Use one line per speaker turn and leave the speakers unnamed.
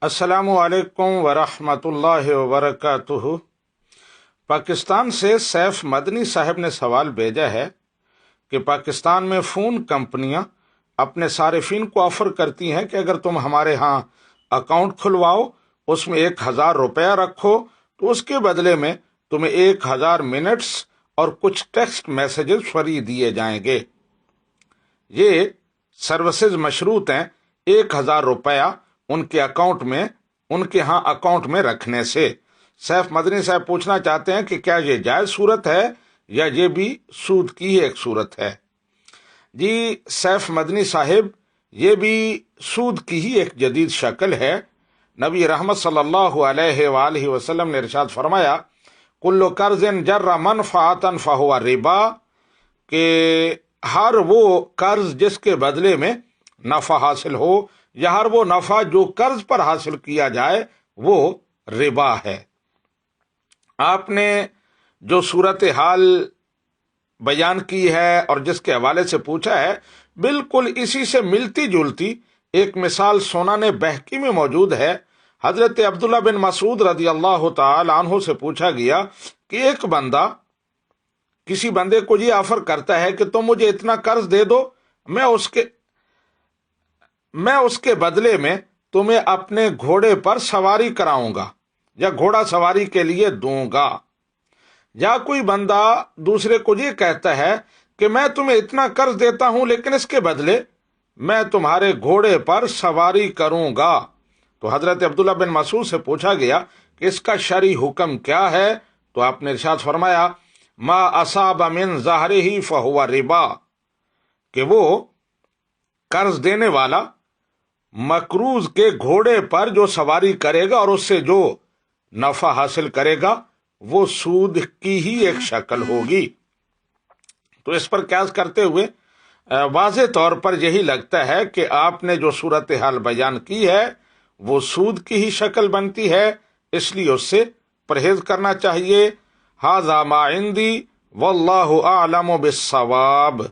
السلام علیکم ورحمۃ اللہ وبرکاتہ۔ پاکستان سے سیف مدنی صاحب نے سوال بھیجا ہے کہ پاکستان میں فون کمپنیاں اپنے صارفین کو آفر کرتی ہیں کہ اگر تم ہمارے ہاں اکاؤنٹ کھلواؤ، اس میں 1000 روپیہ رکھو تو اس کے بدلے میں تمہیں 1000 منٹس اور کچھ ٹیکسٹ میسیجز فری دیے جائیں گے۔ یہ سروسز مشروط ہیں 1000 روپیہ ان کے ہاں اکاؤنٹ میں رکھنے سے۔ سیف مدنی صاحب پوچھنا چاہتے ہیں کہ کیا یہ جائز صورت ہے یا یہ بھی سود کی ہی ایک صورت ہے؟ جی سیف مدنی صاحب، یہ بھی سود کی ہی ایک جدید شکل ہے۔ نبی رحمت صلی اللہ علیہ وآلہ وسلم نے ارشاد فرمایا، کل قرض جر منفعۃ فہو ربا، کہ ہر وہ قرض جس کے بدلے میں نفع حاصل ہو یا ہر وہ نفع جو قرض پر حاصل کیا جائے وہ ربا ہے۔ آپ نے جو صورتحال بیان کی ہے اور جس کے حوالے سے پوچھا ہے، بالکل اسی سے ملتی جلتی ایک مثال سنن بہقی میں موجود ہے۔ حضرت عبداللہ بن مسعود رضی اللہ تعالی عنہ سے پوچھا گیا کہ ایک بندہ کسی بندے کو یہ آفر کرتا ہے کہ تم مجھے اتنا قرض دے دو، میں اس کے بدلے میں تمہیں اپنے گھوڑے پر سواری کراؤں گا یا گھوڑا سواری کے لیے دوں گا۔ یا کوئی بندہ دوسرے کو یہ کہتا ہے کہ میں تمہیں اتنا قرض دیتا ہوں لیکن اس کے بدلے میں تمہارے گھوڑے پر سواری کروں گا، تو حضرت عبداللہ بن مسعود سے پوچھا گیا کہ اس کا شرعی حکم کیا ہے؟ تو آپ نے ارشاد فرمایا، ما اصاب من ظہرہ فہو ربا، کہ وہ قرض دینے والا مقروض کے گھوڑے پر جو سواری کرے گا اور اس سے جو نفع حاصل کرے گا وہ سود کی ہی ایک شکل ہوگی۔ تو اس پر قیاس کرتے ہوئے واضح طور پر یہی لگتا ہے کہ آپ نے جو صورتحال بیان کی ہے وہ سود کی ہی شکل بنتی ہے، اس لیے اس سے پرہیز کرنا چاہیے۔ ھذا ما عندی واللہ اعلم بالصواب۔